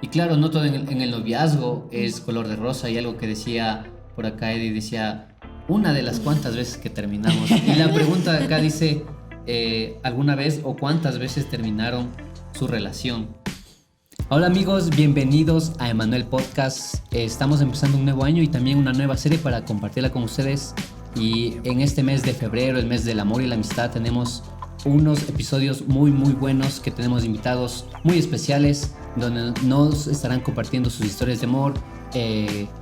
Y claro, no todo en el noviazgo es color de rosa. Y algo que decía por acá Eddie, decía, una de las cuantas veces que terminamos. Y la pregunta de acá dice, ¿alguna vez o cuántas veces terminaron su relación? Hola amigos, bienvenidos a Emanuel Podcast. Estamos empezando un nuevo año y también una nueva serie para compartirla con ustedes. Y en este mes de febrero, el mes del amor y la amistad, tenemos unos episodios muy buenos que tenemos invitados muy especiales donde nos estarán compartiendo sus historias de amor,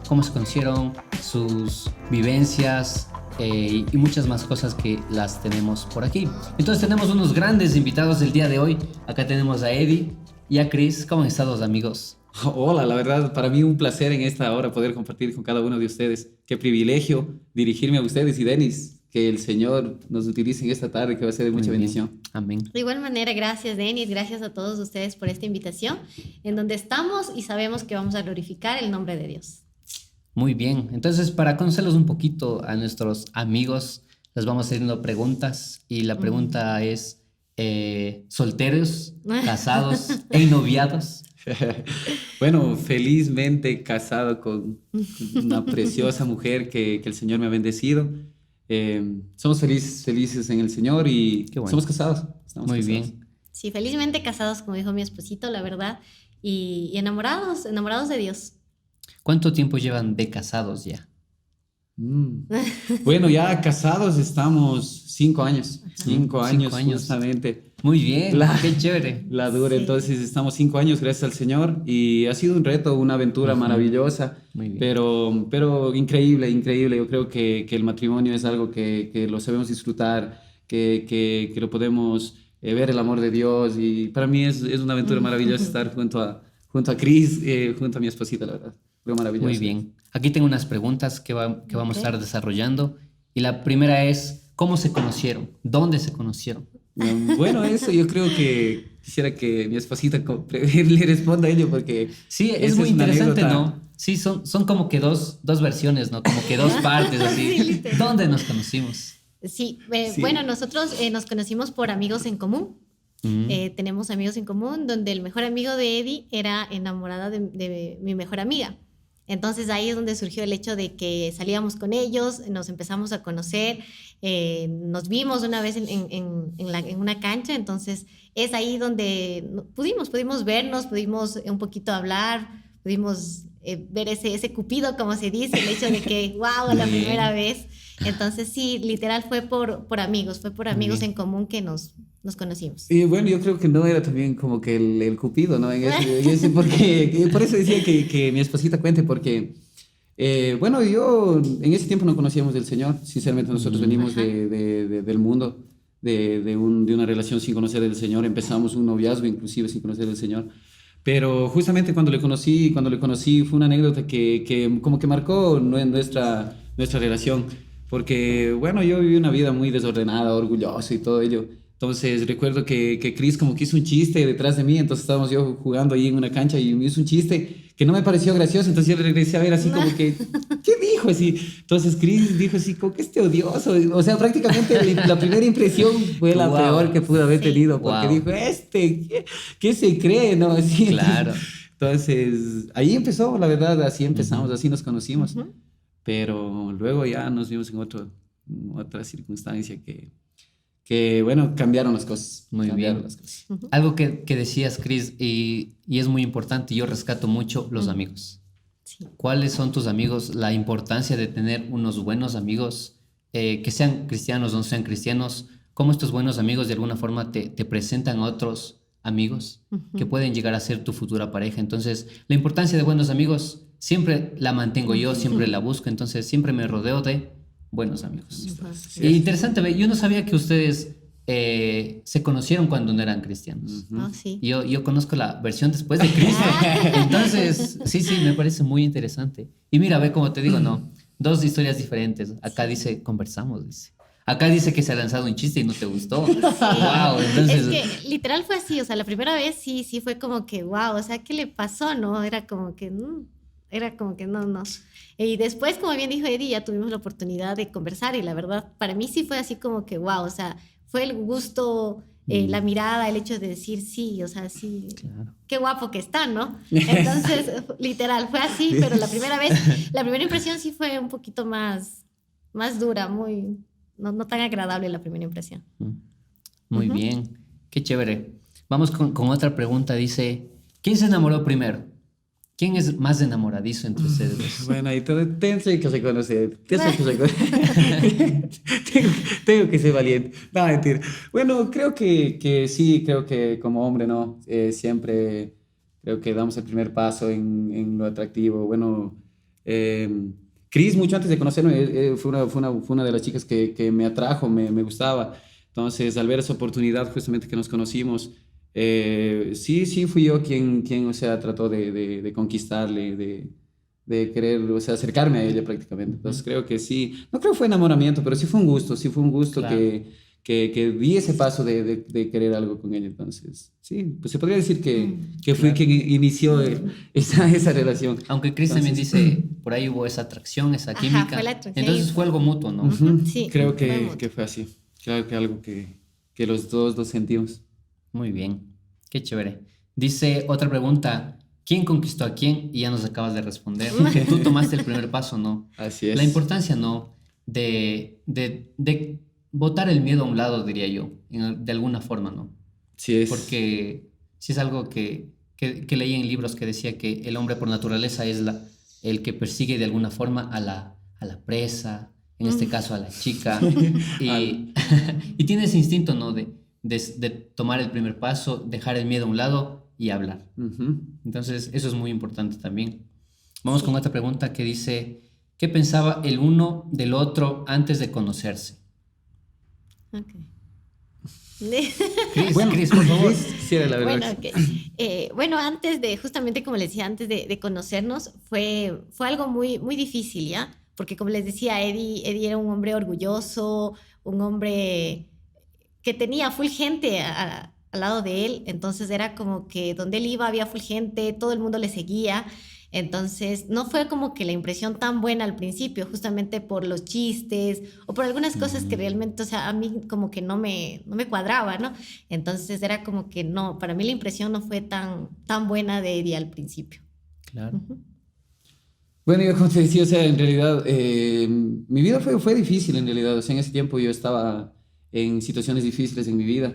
cómo se conocieron, sus vivencias y muchas más cosas que las tenemos por aquí. Entonces tenemos unos grandes invitados el día de hoy. Acá tenemos a Eddie y a Chris. ¿Cómo han estado, amigos? Hola, la verdad, para mí un placer en esta hora poder compartir con cada uno de ustedes. Qué privilegio dirigirme a ustedes y Denis, que el Señor nos utilice en esta tarde, que va a ser de mucha bendición. Amén. De igual manera, gracias Denis, gracias a todos ustedes por esta invitación, en donde estamos y sabemos que vamos a glorificar el nombre de Dios. Muy bien, entonces para conocerlos un poquito a nuestros amigos, les vamos haciendo preguntas y la pregunta es, ¿solteros, casados e noviados? Bueno, felizmente casado con una preciosa mujer que el Señor me ha bendecido. Somos felices en el Señor y Qué bueno. somos casados. Estamos Muy casados. bien. Sí, felizmente casados, como dijo mi esposito, la verdad, y enamorados de Dios. ¿Cuánto tiempo llevan de casados ya? Bueno, ya casados estamos 5 años. 5 años, 5 años. Justamente. Muy bien, qué chévere. La dura, Sí. entonces estamos 5 años, gracias al Señor, y ha sido un reto, una aventura maravillosa, Muy bien. pero increíble. Yo creo que el matrimonio es algo que lo sabemos disfrutar, que lo podemos ver el amor de Dios, y para mí es una aventura maravillosa estar junto a Chris, junto a mi esposita, la verdad. Fue maravilloso. Muy bien. Aquí tengo unas preguntas que vamos a Ok. estar desarrollando. Y la primera es, ¿cómo se conocieron? ¿Dónde se conocieron? Bueno, eso yo creo que quisiera que mi esposita le responda a ello, porque Sí, es esa muy una interesante, anécdota. ¿no? Sí, son como que dos versiones, ¿no? Como que dos partes, Sí, así. literal. ¿Dónde nos conocimos? Sí, Sí. bueno, nosotros nos conocimos por amigos en común. Tenemos amigos en común donde el mejor amigo de Eddie era enamorada de mi mejor amiga. Entonces ahí es donde surgió el hecho de que salíamos con ellos, nos empezamos a conocer, nos vimos una vez en una cancha, entonces es ahí donde pudimos vernos, pudimos un poquito hablar, pudimos ver ese cupido, como se dice, el hecho de que, wow, la Bien. primera vez. Entonces sí, literal fue por amigos bien. en común que nos conocimos. Y bueno, yo creo que no era también como que el cupido, ¿no? Porque, por eso decía que mi esposita cuente, porque, bueno, yo en ese tiempo no conocíamos del Señor. Sinceramente, nosotros venimos Ajá. del mundo, de una relación sin conocer del Señor. Empezamos un noviazgo inclusive sin conocer del Señor. Pero justamente cuando le conocí fue una anécdota que como que marcó nuestra relación. Porque, bueno, yo viví una vida muy desordenada, orgullosa y todo ello. Entonces recuerdo que Chris como que hizo un chiste detrás de mí, entonces estábamos yo jugando ahí en una cancha y me hizo un chiste que no me pareció gracioso, entonces yo le regresé a ver así como que, ¿qué dijo? Así, entonces Chris dijo así, como que odioso, o sea, prácticamente la primera impresión fue la Wow. peor que pudo haber Sí. tenido, porque Wow. dijo, ¿qué se cree? ¿No? Así, Claro. entonces, ahí empezó, la verdad, así empezamos, así nos conocimos, Ujú. pero luego ya nos vimos en otra circunstancia que, bueno, cambiaron las cosas. Muy cambiaron bien. las cosas. Algo que decías, Chris, y es muy importante, yo rescato mucho los amigos. Sí. ¿Cuáles son tus amigos? La importancia de tener unos buenos amigos, que sean cristianos o no sean cristianos, cómo estos buenos amigos de alguna forma te presentan a otros amigos que pueden llegar a ser tu futura pareja. Entonces, la importancia de buenos amigos siempre la mantengo yo, siempre la busco, entonces siempre me rodeo de buenos amigos. Ujú. Interesante, ve, yo no sabía que ustedes se conocieron cuando no eran cristianos. Ah, sí. Yo conozco la versión después de Cristo. Entonces, sí, me parece muy interesante. Y mira, ve como te digo, no, dos historias diferentes. Acá dice, conversamos, dice. Acá dice que se ha lanzado un chiste y no te gustó. Wow, entonces... Es que literal fue así, o sea, la primera vez sí fue como que, wow, o sea, ¿qué le pasó, no? Era como que no. Y después, como bien dijo Eddie, ya tuvimos la oportunidad de conversar y la verdad, para mí sí fue así como que, wow, o sea, fue el gusto La mirada, el hecho de decir sí, o sea, sí, Claro. qué guapo que está, ¿no? Entonces, literal, fue así, pero la primera impresión sí fue un poquito más dura, no tan agradable la primera impresión. Muy bien, qué chévere. Vamos con otra pregunta. Dice, ¿quién se enamoró primero? ¿Quién es más enamoradizo entre ustedes dos? Bueno, ahí tengo que reconocer. Tengo que ser valiente. No, mentira. Bueno, creo que sí, creo que como hombre, ¿no? Siempre creo que damos el primer paso en lo atractivo. Bueno, Cris, mucho antes de conocerme, fue una de las chicas que me atrajo, me gustaba. Entonces, al ver esa oportunidad justamente que nos conocimos, sí, fui yo quien, o sea, trató de conquistarle, de querer, o sea, acercarme a ella prácticamente. Entonces creo que sí, no creo que fue enamoramiento, pero sí fue un gusto Claro. que di ese paso de querer algo con ella. Entonces, sí, pues se podría decir que fui Claro. quien inició esa relación. Aunque Chris también Entonces, dice, por ahí hubo esa atracción, esa Ajá, química. fue la atracción. Entonces fue algo mutuo, ¿no? ujú, Sí, creo fue que, mutuo. que fue así. Claro que algo que los dos lo sentimos. Muy bien, qué chévere. Dice otra pregunta, ¿quién conquistó a quién? Y ya nos acabas de responder. Que tú tomaste el primer paso, ¿no? Así es. La importancia, ¿no? De botar el miedo a un lado, diría yo, de alguna forma, ¿no? Sí es. Porque sí es algo que leí en libros que decía que el hombre por naturaleza es el que persigue de alguna forma a la presa, en este caso a la chica, y, y tiene ese instinto, ¿no? De tomar el primer paso, dejar el miedo a un lado y hablar. Ujú. Entonces, eso es muy importante también. Vamos con otra pregunta que dice, ¿qué pensaba el uno del otro antes de conocerse? Ok. Chris, por favor. Chris, quisiera la verdad. Bueno, ok. Bueno, justamente como les decía, antes de conocernos, fue algo muy difícil, ¿ya? Porque como les decía, Eddie era un hombre orgulloso, un hombre que tenía full gente al lado de él, entonces era como que donde él iba había full gente, todo el mundo le seguía, entonces no fue como que la impresión tan buena al principio, justamente por los chistes o por algunas cosas que realmente, o sea, a mí como que no me cuadraba, ¿no? Entonces era como que no, para mí la impresión no fue tan buena de Eddie al principio. Claro. Ujú. Bueno, yo como te decía, o sea, en realidad mi vida fue difícil en realidad, o sea, en ese tiempo yo estaba en situaciones difíciles en mi vida,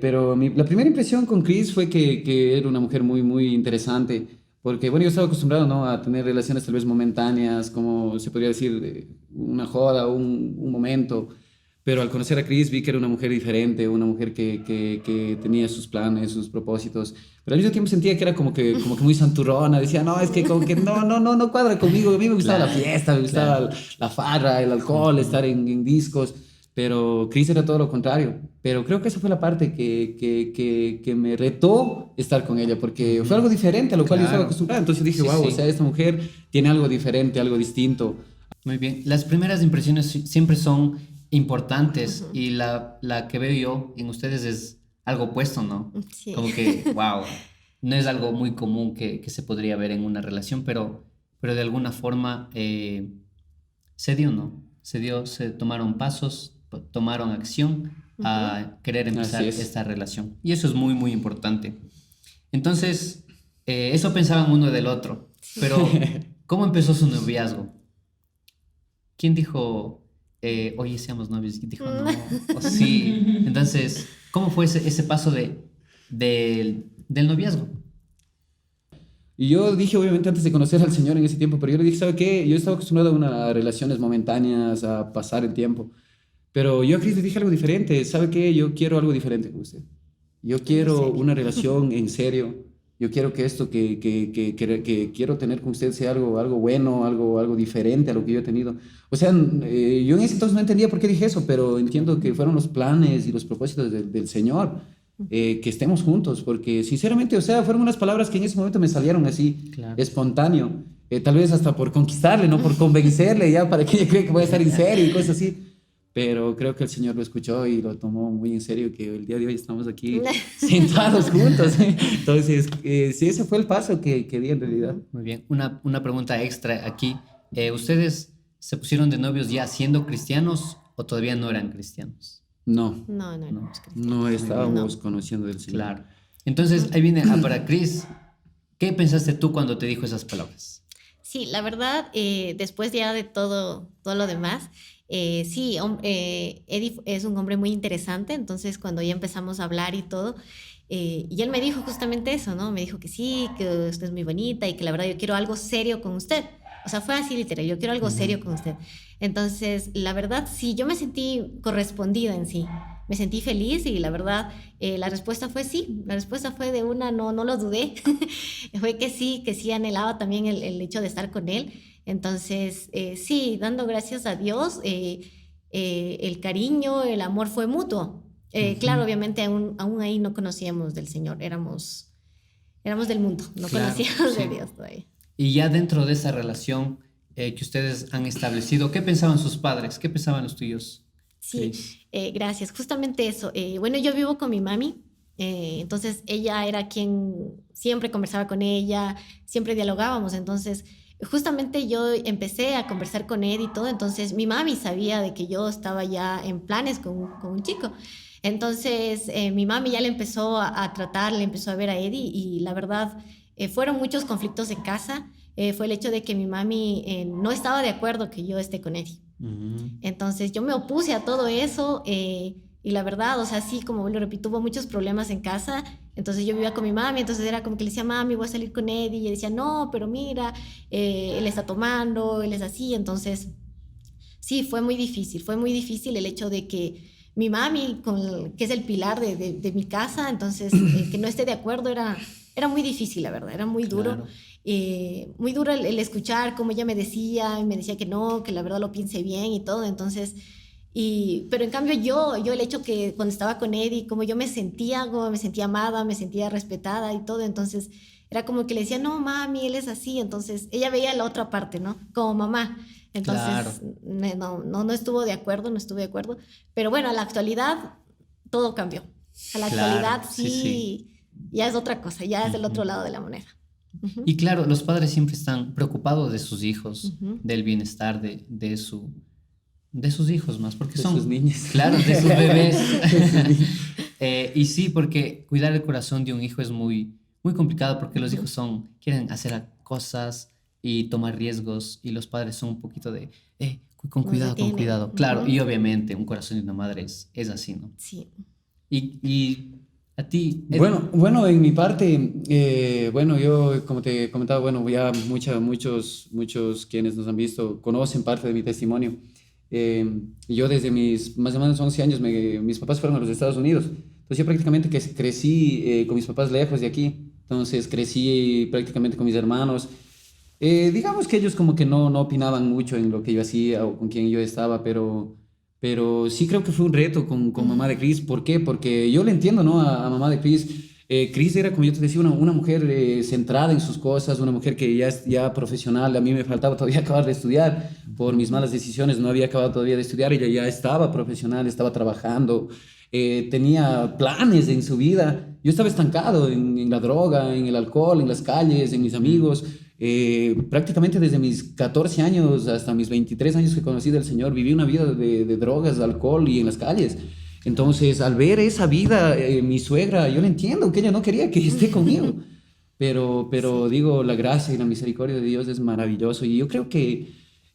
pero la primera impresión con Chris fue que era una mujer muy interesante, porque bueno, yo estaba acostumbrado, ¿no? A tener relaciones tal vez momentáneas, como se podría decir, una joda, un momento, pero al conocer a Chris vi que era una mujer diferente, una mujer que tenía sus planes, sus propósitos, pero al mismo tiempo sentía que era como que muy santurrona, decía, no, es que como que no cuadra conmigo, a mí me gustaba la Claro, fiesta, me gustaba claro. la farra, el alcohol, estar en discos, pero Chris era todo lo contrario, pero creo que esa fue la parte que me retó estar con ella, porque fue algo diferente a lo cual yo estaba Claro. acostumbrado, entonces dije, Sí, wow, o sí. sea, esta mujer tiene algo diferente, algo distinto. Muy bien. Las primeras impresiones siempre son importantes y la que veo yo en ustedes es algo opuesto, ¿no? Sí. Como que, wow, no es algo muy común que se podría ver en una relación, pero de alguna forma se dio, ¿no? Se tomaron pasos, tomaron acción a querer empezar Así es. esta relación. Y eso es muy importante. Entonces, eso pensaban uno del otro, pero ¿cómo empezó su noviazgo? ¿Quién dijo, oye, seamos novios? ¿Quién dijo, no? O sí. Entonces, ¿cómo fue ese paso del noviazgo? Y yo dije, obviamente, antes de conocer al Señor en ese tiempo, pero yo le dije, ¿sabe qué? Yo estaba acostumbrado a relaciones momentáneas, a pasar el tiempo. Pero yo a Chris le dije algo diferente. ¿Sabe qué? Yo quiero algo diferente con usted. Yo quiero serio? una relación en serio. Yo quiero que esto que quiero tener con usted sea algo bueno, algo diferente a lo que yo he tenido. O sea, yo en ese entonces no entendía por qué dije eso, pero entiendo que fueron los planes y los propósitos del Señor. Que estemos juntos, porque sinceramente, o sea, fueron unas palabras que en ese momento me salieron así, Claro. espontáneo, tal vez hasta por conquistarle, no por convencerle ya para que ella cree que voy a estar en serio y cosas así, pero creo que el Señor lo escuchó y lo tomó muy en serio, que el día de hoy estamos aquí sentados juntos. Entonces, sí, ese fue el paso que di en realidad. Muy bien. Una pregunta extra aquí. ¿Ustedes se pusieron de novios ya siendo cristianos o todavía no eran cristianos? No, No, no No. éramos cristianos. no estábamos No. conociendo del Señor. Claro. Entonces, ahí viene para Chris. ¿Qué pensaste tú cuando te dijo esas palabras? Sí, la verdad, después ya de todo lo demás, sí, Eddie es un hombre muy interesante, entonces cuando ya empezamos a hablar y todo, y él me dijo justamente eso, ¿no? Me dijo que sí, que usted es muy bonita y que la verdad yo quiero algo serio con usted. O sea, fue así literal, yo quiero algo serio con usted. Entonces, la verdad, sí, yo me sentí correspondida en sí. Me sentí feliz y la verdad, la respuesta fue sí. La respuesta fue de una, no lo dudé. Fue que sí anhelaba también el hecho de estar con él. Entonces, sí, dando gracias a Dios, el cariño, el amor fue mutuo. Claro, obviamente aún ahí no conocíamos del Señor, éramos del mundo, no Claro, conocíamos sí. de Dios todavía. Y ya dentro de esa relación que ustedes han establecido, ¿qué pensaban sus padres? ¿Qué pensaban los tuyos? Sí, Cris? gracias. Justamente eso. Bueno, yo vivo con mi mami, entonces ella era quien siempre conversaba con ella, siempre dialogábamos. Entonces, justamente yo empecé a conversar con Eddie y todo, entonces mi mami sabía de que yo estaba ya en planes con un chico. Entonces, mi mami ya le empezó a tratar, le empezó a ver a Eddie y la verdad, fueron muchos conflictos en casa. Fue el hecho de que mi mami no estaba de acuerdo que yo esté con Eddie. Entonces yo me opuse a todo eso y la verdad, o sea, sí, como lo repito, hubo muchos problemas en casa. Entonces yo vivía con mi mami, entonces era como que le decía, mami, voy a salir con Eddie. Y ella decía, no, pero mira, él está tomando, él es así. Entonces, sí, fue muy difícil el hecho de que mi mami, que es el pilar de mi casa, entonces que no esté de acuerdo era muy difícil, la verdad, era muy duro. Claro. Muy duro el escuchar cómo ella me decía, y me decía que no, que la verdad lo piense bien y todo, entonces, pero en cambio yo el hecho que cuando estaba con Eddie, como yo me sentía amada, me sentía respetada y todo, entonces era como que le decía, no mami, él es así, entonces ella veía la otra parte, ¿no? Como mamá, entonces Claro. no estuvo de acuerdo, no estuve de acuerdo, pero bueno, a la actualidad todo cambió, a la Claro, actualidad sí, sí. ya es otra cosa, ya es el otro Ujú. lado de la moneda. Ujú. Y claro, los padres siempre están preocupados de sus hijos, Ujú. del bienestar de sus hijos más, porque De son, sus niños. claro, de sus bebés. Y sí, porque cuidar el corazón de un hijo es muy, muy complicado, porque los hijos quieren hacer cosas y tomar riesgos, y los padres son un poquito de, con Nos cuidado, con detienen. cuidado. Claro, Ujú. y obviamente un corazón de una madre es así, ¿no? Sí. Y a ti, Eddie, Bueno, en mi parte, bueno, yo como te comentaba, bueno, ya muchos quienes nos han visto conocen parte de mi testimonio. Yo desde mis más o menos 11 años, mis papás fueron a los Estados Unidos. Entonces yo prácticamente que crecí con mis papás lejos de aquí. Entonces crecí prácticamente con mis hermanos. Digamos que ellos como que no opinaban mucho en lo que yo hacía o con quién yo estaba, pero sí creo que fue un reto con mamá de Chris. ¿Por qué? Porque yo le entiendo, ¿no? A mamá de Chris. Chris era, como yo te decía, una mujer centrada en sus cosas, una mujer que ya es ya profesional. A mí me faltaba todavía acabar de estudiar. Por mis malas decisiones no había acabado todavía de estudiar. Ella ya estaba profesional, estaba trabajando, tenía planes en su vida. Yo estaba estancado en la droga, en el alcohol, en las calles, en mis amigos. Prácticamente desde mis 14 años hasta mis 23 años que conocí del Señor, viví una vida de drogas, de alcohol y en las calles. Entonces, al ver esa vida, mi suegra, yo le entiendo que ella no quería que esté conmigo, pero digo, la gracia y la misericordia de Dios es maravilloso y yo creo que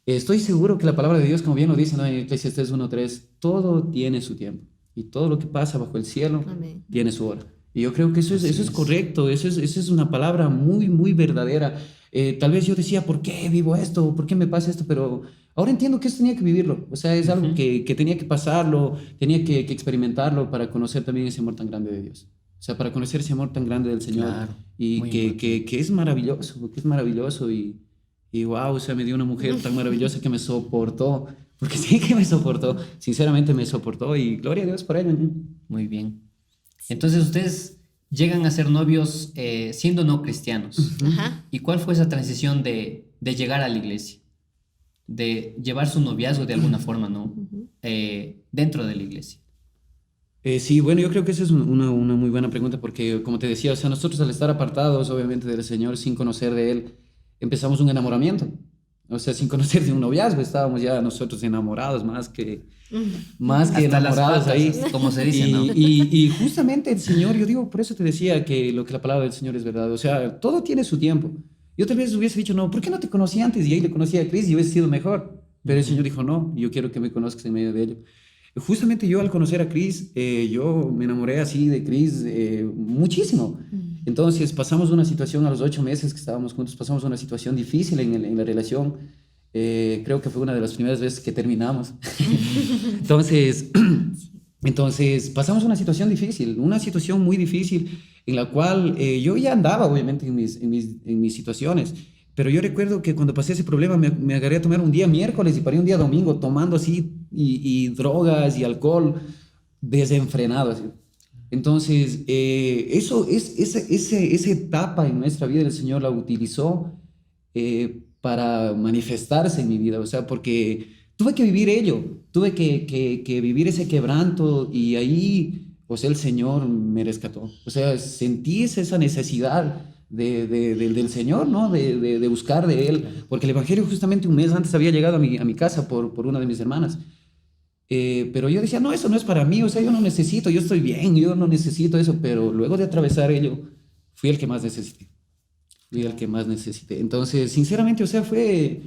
estoy seguro que la palabra de Dios, como bien lo dice, ¿no? En Eclesiastés 1:3, todo tiene su tiempo y todo lo que pasa bajo el cielo Amén. tiene su hora. Y yo creo que eso Así es es. correcto, eso es una palabra muy, muy verdadera. Tal vez yo decía, ¿por qué vivo esto? ¿Por qué me pasa esto? Pero ahora entiendo que eso tenía que vivirlo. O sea, es algo que tenía que pasarlo, tenía que experimentarlo para conocer también ese amor tan grande de Dios. O sea, para conocer ese amor tan grande del Señor. Claro, Y muy que importante. es maravilloso, que es maravilloso. Y wow, o sea, me dio una mujer tan maravillosa que me soportó. Porque sí que me soportó. Sinceramente me soportó. Y gloria a Dios por ello, ¿no? Muy bien. Entonces ustedes llegan a ser novios siendo no cristianos. Ajá. ¿Y cuál fue esa transición de llegar a la iglesia? De llevar su noviazgo de alguna forma, ¿no? Ujú. Dentro de la iglesia. Sí, bueno, yo creo que esa es una muy buena pregunta porque, como te decía, o sea, nosotros al estar apartados, obviamente, del Señor, sin conocer de Él, empezamos un enamoramiento. O sea, sin conocer de un noviazgo, estábamos ya nosotros enamorados más que Hasta las enamorados patas, ahí. como se dice, ¿no? Y justamente el Señor, yo digo, por eso te decía que lo que la palabra del Señor es verdad. O sea, todo tiene su tiempo. Yo tal vez hubiese dicho, no, ¿por qué no te conocí antes? Y ahí le conocí a Cris y hubiese sido mejor. Pero el Señor dijo, no, yo quiero que me conozcas en medio de ello. Justamente yo al conocer a Cris, yo me enamoré así de Cris muchísimo. Entonces pasamos una situación a los 8 meses que estábamos juntos, pasamos una situación difícil en la relación. Creo que fue una de las primeras veces que terminamos. Entonces pasamos una situación difícil, una situación muy difícil en la cual yo ya andaba obviamente en mis situaciones, pero yo recuerdo que cuando pasé ese problema me agarré a tomar un día miércoles y paré un día domingo tomando así y drogas y alcohol desenfrenado así. Entonces esa etapa en nuestra vida el Señor la utilizó para manifestarse en mi vida, o sea, porque tuve que vivir ello, tuve que vivir ese quebranto y ahí, o sea, el Señor me rescató. O sea, sentí esa necesidad del Señor, ¿no? De buscar de Él, porque el Evangelio justamente un mes antes había llegado a mi casa por una de mis hermanas. Pero yo decía, no, eso no es para mí, o sea, yo no necesito, yo estoy bien, yo no necesito eso, pero luego de atravesar ello, fui el que más necesité. Fui el que más necesité. Entonces, sinceramente, o sea, fue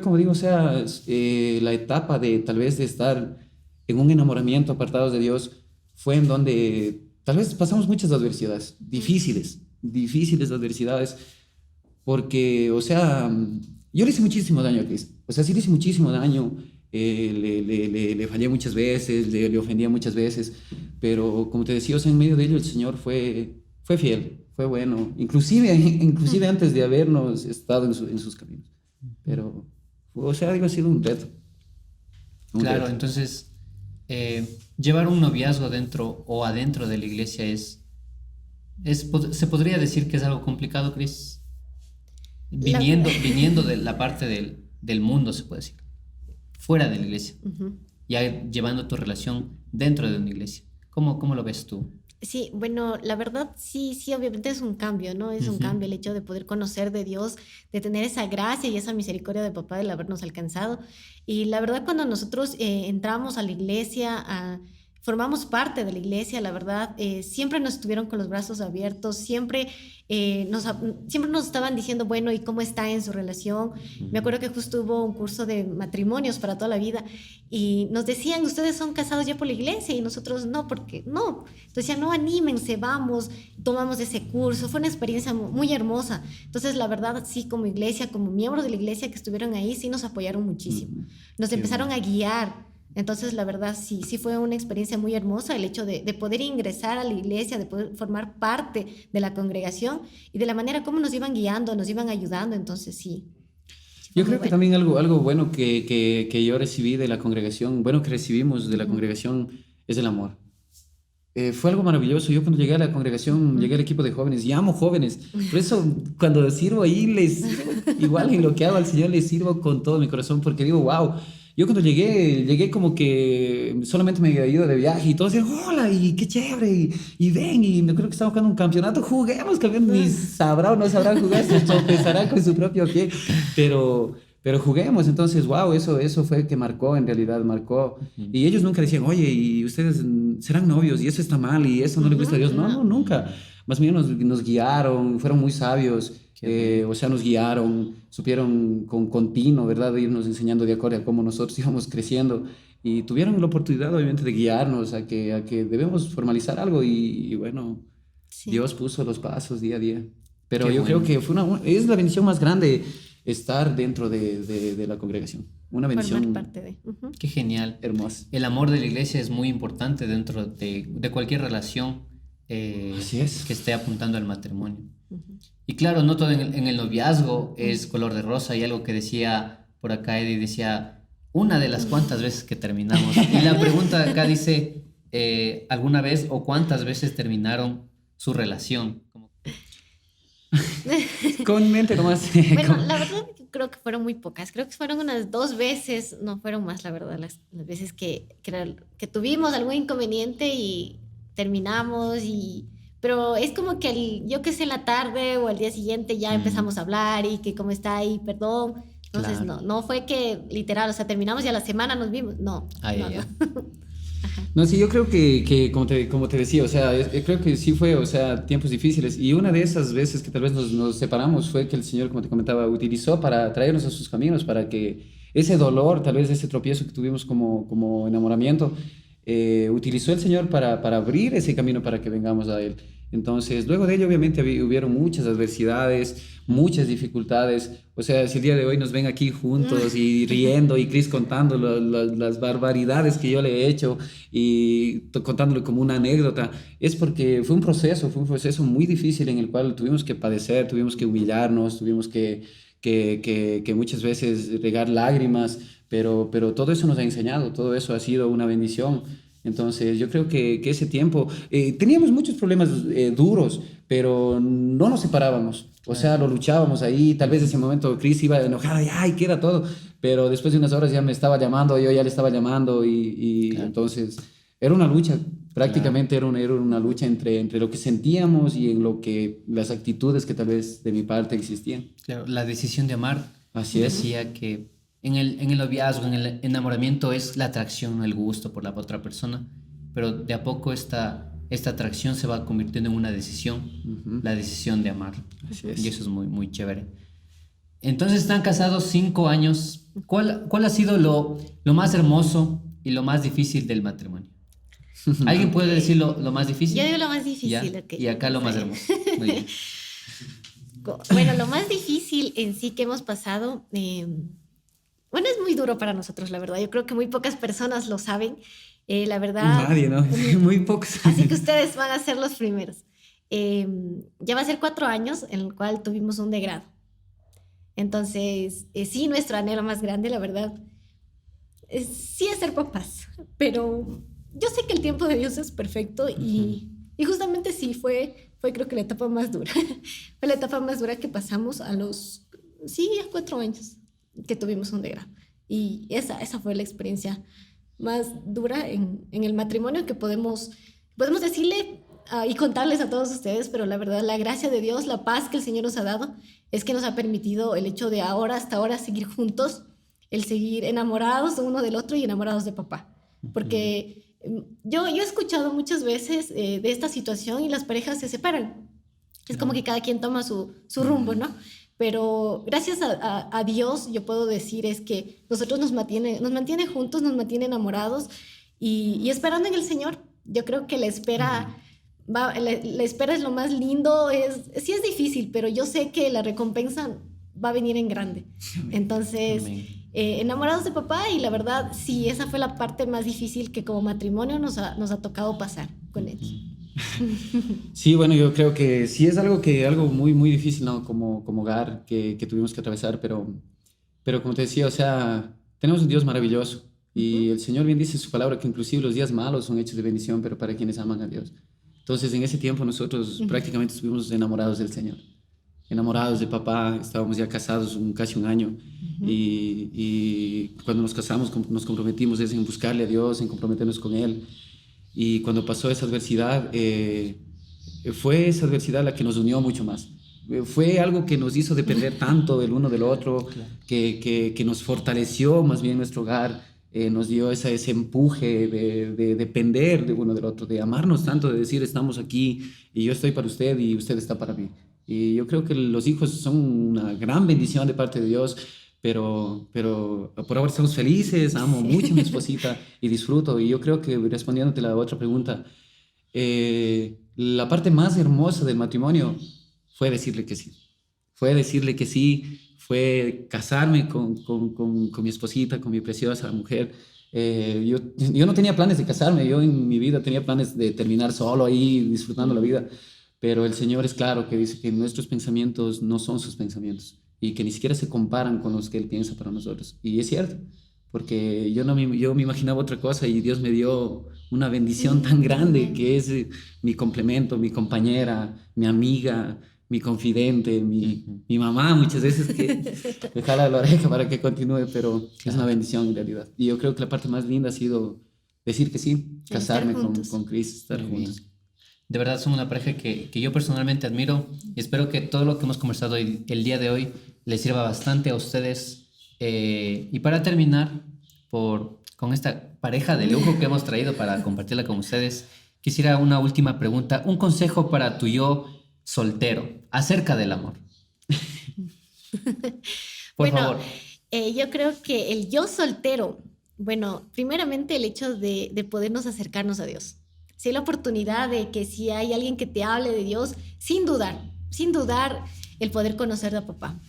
como digo, o sea, la etapa de tal vez de estar en un enamoramiento apartados de Dios fue en donde tal vez pasamos muchas adversidades, difíciles adversidades, porque, o sea, yo le hice muchísimo daño a Cristo, o sea, sí le hice muchísimo daño, le fallé muchas veces, le ofendía muchas veces, pero como te decía, o sea, en medio de ello el Señor fue fiel, fue bueno, inclusive antes de habernos estado en sus caminos, pero... O sea, digo, ha sido un reto. Claro, reto. entonces, llevar un noviazgo dentro o adentro de la iglesia se podría decir que es algo complicado, Cris. Viniendo de la parte del mundo, se puede decir, fuera de la iglesia, ya llevando tu relación dentro de una iglesia. ¿Cómo lo ves tú? Sí, bueno, la verdad sí, obviamente es un cambio, ¿no? Es un cambio el hecho de poder conocer de Dios, de tener esa gracia y esa misericordia de papá del habernos alcanzado. Y la verdad cuando nosotros entramos a la iglesia, formamos parte de la iglesia, la verdad, siempre nos estuvieron con los brazos abiertos, siempre nos estaban diciendo, bueno, ¿y cómo está en su relación? Me acuerdo que justo hubo un curso de matrimonios para toda la vida y nos decían, ustedes son casados ya por la iglesia y nosotros no, porque no. Entonces decían, no, anímense, vamos, tomamos ese curso, fue una experiencia muy hermosa. Entonces la verdad, sí, como iglesia, como miembros de la iglesia que estuvieron ahí, sí nos apoyaron muchísimo. Nos empezaron a guiar. Entonces, la verdad, sí fue una experiencia muy hermosa el hecho de poder ingresar a la iglesia, de poder formar parte de la congregación y de la manera como nos iban guiando, nos iban ayudando. Entonces, sí. Yo creo que también algo bueno que yo recibí de la congregación, bueno, que recibimos de la congregación, es el amor. Fue algo maravilloso. Yo cuando llegué a la congregación, llegué al equipo de jóvenes y amo jóvenes. Por eso, cuando sirvo ahí, igual en lo que hago al Señor, les sirvo con todo mi corazón porque digo, wow. Yo cuando llegué como que solamente me había ido de viaje y todos decían, hola, y qué chévere, y ven, y me acuerdo que estaba jugando un campeonato, juguemos, ni sabrá o no sabrán jugar, se tropezarán con su propio pie, pero juguemos. Entonces, wow, eso fue que marcó, en realidad marcó. Y ellos nunca decían, oye, y ustedes serán novios, y eso está mal, y eso no le gusta a Dios. No, nunca. Más bien nos guiaron, fueron muy sabios. O sea, nos guiaron, supieron con tino, ¿verdad? De irnos enseñando de acuerdo a cómo nosotros íbamos creciendo y tuvieron la oportunidad, obviamente, de guiarnos a que debemos formalizar algo y bueno, sí. Dios puso los pasos día a día. Pero yo creo que es la bendición más grande estar dentro de la congregación. Una bendición. Formar parte de. Qué genial. Hermosa. El amor de la iglesia es muy importante dentro de cualquier relación Así es. que esté apuntando al matrimonio. Y claro, no todo en el noviazgo es color de rosa. Y algo que decía por acá Eddie, decía, una de las cuantas veces que terminamos. Y la pregunta acá dice, ¿alguna vez o cuántas veces terminaron su relación? Con mente nomás. Bueno, la verdad creo que fueron muy pocas. Creo que fueron unas 2 veces, no fueron más, la verdad, las veces que tuvimos algún inconveniente y terminamos pero es como que yo que sé, en la tarde o al día siguiente ya empezamos a hablar y que cómo está ahí, perdón, Entonces, Claro. no fue que literal, o sea, terminamos y a la semana nos vimos. No, Ay, no, ay, no. ay. No, sí, yo creo que como te decía, o sea, creo que sí fue, o sea, tiempos difíciles. Y una de esas veces que tal vez nos separamos fue que el Señor, como te comentaba, utilizó para traernos a sus caminos, para que ese dolor, tal vez ese tropiezo que tuvimos como enamoramiento, utilizó el Señor para abrir ese camino para que vengamos a Él. Entonces, luego de ello, obviamente, hubieron muchas adversidades, muchas dificultades. O sea, si el día de hoy nos ven aquí juntos y riendo y Chris contando las barbaridades que yo le he hecho y contándolo como una anécdota, es porque fue un proceso muy difícil en el cual tuvimos que padecer, tuvimos que humillarnos, tuvimos que muchas veces regar lágrimas, pero todo eso nos ha enseñado, todo eso ha sido una bendición. Entonces, yo creo que ese tiempo, teníamos muchos problemas duros, pero no nos separábamos. O sea, lo luchábamos ahí. Tal vez ese momento Chris iba enojada y ¡ay, queda todo! Pero después de unas horas ya me estaba llamando, yo ya le estaba llamando y Claro. entonces era una lucha. Prácticamente era una lucha entre lo que sentíamos y en lo que las actitudes que tal vez de mi parte existían. Claro, la decisión de amar. Así es. Decía que en el noviazgo, en el enamoramiento es la atracción, el gusto por la otra persona, pero de a poco esta atracción se va convirtiendo en una decisión, Ujú. la decisión de amar. Así es. Y eso es muy, muy chévere. Entonces están casados 5 años. ¿Cuál ha sido lo más hermoso y lo más difícil del matrimonio? ¿Alguien puede decir lo más difícil? Yo digo lo más difícil. Ya. ok. Y acá lo más Está hermoso. Muy bien. Bueno, lo más difícil en sí que hemos pasado, bueno, es muy duro para nosotros, la verdad. Yo creo que muy pocas personas lo saben. La verdad. Nadie, ¿no? Muy pocos. Así que ustedes van a ser los primeros. Ya va a ser 4 años en el cual tuvimos un degrado. Entonces, sí, nuestro anhelo más grande, la verdad, sí es ser papás. Pero yo sé que el tiempo de Dios es perfecto y justamente sí, fue creo que la etapa más dura. Fue la etapa más dura que pasamos a 4 años que tuvimos un degrado. Y esa fue la experiencia más dura en el matrimonio que podemos decirle y contarles a todos ustedes, pero la verdad, la gracia de Dios, la paz que el Señor nos ha dado, es que nos ha permitido el hecho de hasta ahora seguir juntos, el seguir enamorados uno del otro y enamorados de papá. Porque yo he escuchado muchas veces de esta situación y las parejas se separan. Es como que cada quien toma su rumbo, ¿no? Pero gracias a Dios, yo puedo decir es que nosotros nos mantiene juntos, nos mantiene enamorados y esperando en el Señor. Yo creo que la espera, la espera es lo más lindo. Sí es difícil, pero yo sé que la recompensa va a venir en grande. Entonces, enamorados de papá y la verdad, sí, esa fue la parte más difícil que como matrimonio nos ha tocado pasar con él. Sí, bueno, yo creo que sí es algo muy, muy difícil, ¿no? Como hogar que tuvimos que atravesar, pero como te decía, o sea, tenemos un Dios maravilloso y el Señor bien dice en su palabra que inclusive los días malos son hechos de bendición, pero para quienes aman a Dios. Entonces, en ese tiempo nosotros prácticamente estuvimos enamorados del Señor, enamorados de papá, estábamos ya casados casi un año y cuando nos casamos nos comprometimos en buscarle a Dios, en comprometernos con Él. Y cuando pasó esa adversidad, fue esa adversidad la que nos unió mucho más. Fue algo que nos hizo depender tanto del uno del otro, Claro. que nos fortaleció más bien nuestro hogar, nos dio ese empuje de depender de uno del otro, de amarnos tanto, de decir estamos aquí y yo estoy para usted y usted está para mí. Y yo creo que los hijos son una gran bendición de parte de Dios. Pero por ahora estamos felices, amo mucho a mi esposita y disfruto. Y yo creo que respondiéndote la otra pregunta, la parte más hermosa del matrimonio fue decirle que sí. Fue decirle que sí, fue casarme con mi esposita, con mi preciosa mujer. Yo no tenía planes de casarme, yo en mi vida tenía planes de terminar solo ahí disfrutando la vida. Pero el Señor es claro que dice que nuestros pensamientos no son sus pensamientos y que ni siquiera se comparan con los que Él piensa para nosotros. Y es cierto, porque yo me imaginaba otra cosa y Dios me dio una bendición tan grande que es mi complemento, mi compañera, mi amiga, mi confidente, mi mamá muchas veces que me jala la oreja para que continúe, pero es una bendición en realidad. Y yo creo que la parte más linda ha sido decir que sí, casarme con Chris, estar Muy juntos. bien. De verdad son una pareja que yo personalmente admiro y espero que todo lo que hemos conversado el día de hoy les sirva bastante a ustedes Y para terminar, con esta pareja de lujo que hemos traído para compartirla con ustedes, quisiera una última pregunta, un consejo para tu yo soltero acerca del amor. Por favor. Yo creo que el yo soltero, bueno, primeramente el hecho de podernos acercarnos a Dios. Si hay la oportunidad de que si hay alguien que te hable de Dios, sin dudar, el poder conocer a papá.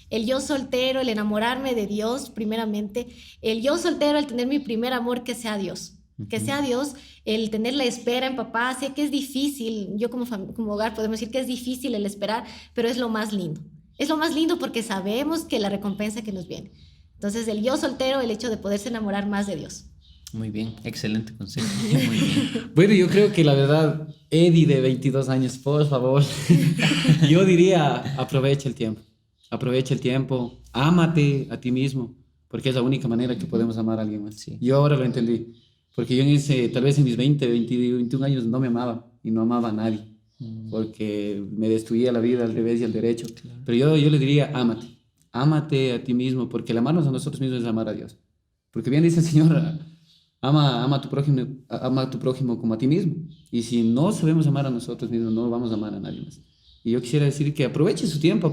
El yo soltero, el enamorarme de Dios, primeramente. El yo soltero, el tener mi primer amor, que sea Dios. Que sea Dios, el tener la espera en papá. Sé que es difícil, yo como hogar podemos decir que es difícil el esperar, pero es lo más lindo. Es lo más lindo porque sabemos que la recompensa que nos viene. Entonces, el yo soltero, el hecho de poderse enamorar más de Dios. Muy bien, excelente consejo. Muy bien. Bueno, yo creo que la verdad, Eddie de 22 años, por favor, yo diría, aprovecha el tiempo. Aprovecha el tiempo, ámate a ti mismo, porque es la única manera que podemos amar a alguien más. Sí. Yo ahora lo entendí, porque yo tal vez en mis 21 años no me amaba y no amaba a nadie, porque me destruía la vida al revés y al derecho. Claro. Pero yo le diría, ámate a ti mismo, porque el amarnos a nosotros mismos es amar a Dios. Porque bien dice el Señor, ama a tu prójimo como a ti mismo. Y si no sabemos amar a nosotros mismos, no vamos a amar a nadie más. Y yo quisiera decir que aproveche su tiempo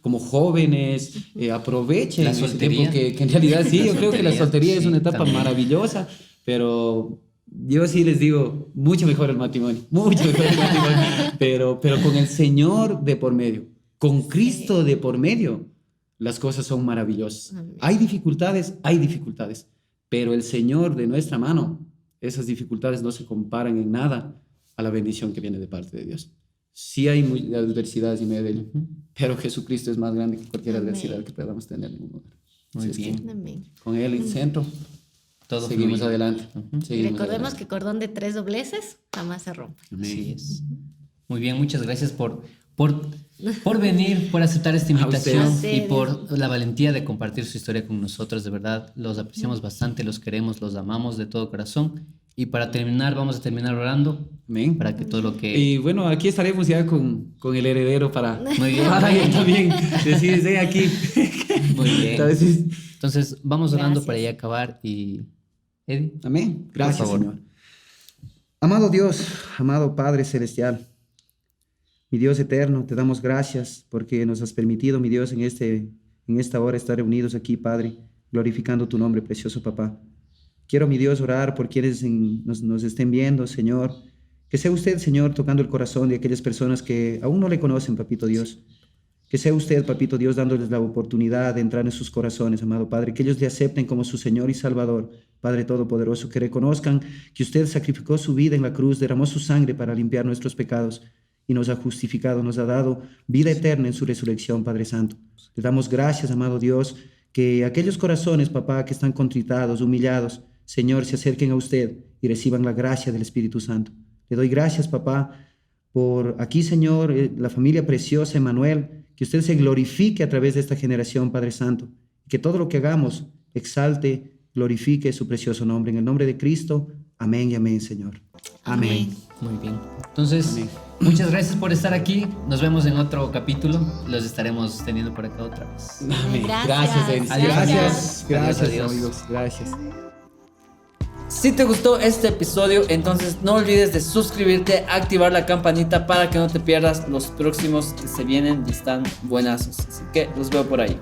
como jóvenes, aprovechen la ese soltería. tiempo que en realidad sí, yo creo que la soltería es una etapa maravillosa, pero yo sí les digo, mucho mejor el matrimonio, pero con el Señor de por medio, con Cristo de por medio, las cosas son maravillosas. Hay dificultades, pero el Señor de nuestra mano, esas dificultades no se comparan en nada a la bendición que viene de parte de Dios. Sí hay adversidades en medio de ello, pero Jesucristo es más grande que cualquier adversidad que podamos tener en un lugar. Muy bien. Con Él en el centro, todo seguimos fluye. adelante. Recordemos que cordón de 3 dobleces jamás se rompe. Así es. Muy bien, muchas gracias por venir, por aceptar esta invitación y por la valentía de compartir su historia con nosotros. De verdad, los apreciamos bastante, los queremos, los amamos de todo corazón. Y para terminar, vamos a terminar orando. Amén. Para que todo lo que... Y bueno, aquí estaremos ya con el heredero para... Muy bien. Para él también decir, aquí. Muy bien. Entonces, vamos orando para ya acabar y... Eddie. Amén. Gracias, por favor. Señor. Amado Dios, amado Padre Celestial, mi Dios eterno, te damos gracias porque nos has permitido, mi Dios, en esta hora estar reunidos aquí, Padre, glorificando tu nombre, precioso Papá. Quiero, mi Dios, orar por quienes nos estén viendo, Señor. Que sea usted, Señor, tocando el corazón de aquellas personas que aún no le conocen, Papito Dios. Que sea usted, Papito Dios, dándoles la oportunidad de entrar en sus corazones, amado Padre. Que ellos le acepten como su Señor y Salvador, Padre Todopoderoso. Que reconozcan que usted sacrificó su vida en la cruz, derramó su sangre para limpiar nuestros pecados y nos ha justificado, nos ha dado vida eterna en su resurrección, Padre Santo. Le damos gracias, amado Dios, que aquellos corazones, papá, que están contritados, humillados, Señor, se acerquen a usted y reciban la gracia del Espíritu Santo. Le doy gracias, papá, por aquí, Señor, la familia preciosa, Emmanuel, que usted se glorifique a través de esta generación, Padre Santo, y que todo lo que hagamos exalte, glorifique su precioso nombre. En el nombre de Cristo, amén y amén, Señor. Amén. Muy bien. Entonces, Amén. Muchas gracias por estar aquí. Nos vemos en otro capítulo. Los estaremos teniendo por acá otra vez. Amén. Gracias. Denis. Adiós. Gracias, Adiós. amigos. Gracias. Si te gustó este episodio, entonces no olvides de suscribirte, activar la campanita para que no te pierdas los próximos que se vienen y están buenazos. Así que los veo por ahí.